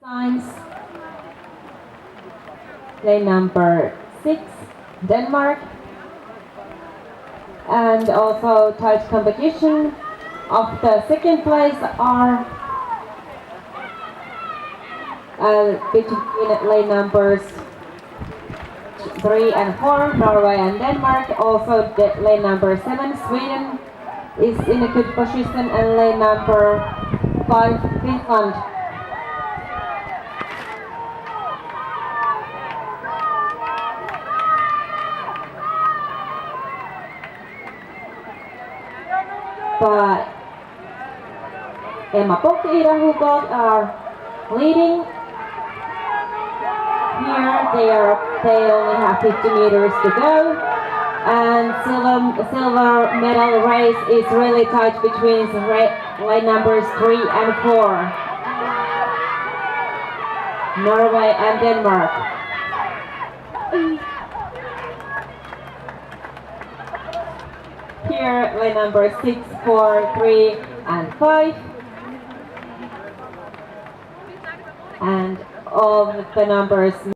Signs. Lane number 6, Denmark. And also tight competition of the second place are between lane numbers 3 and 4, Norway and Denmark. Also lane number 7, Sweden is in a good position, and lane number 5, Finland. But Bock and Hugod are leading. Here they only have 50 meters to go, and silver medal race is really tight between lane numbers 3 and 4, Norway and Denmark. Here lane number 6, 4, 3 and 5, and all the numbers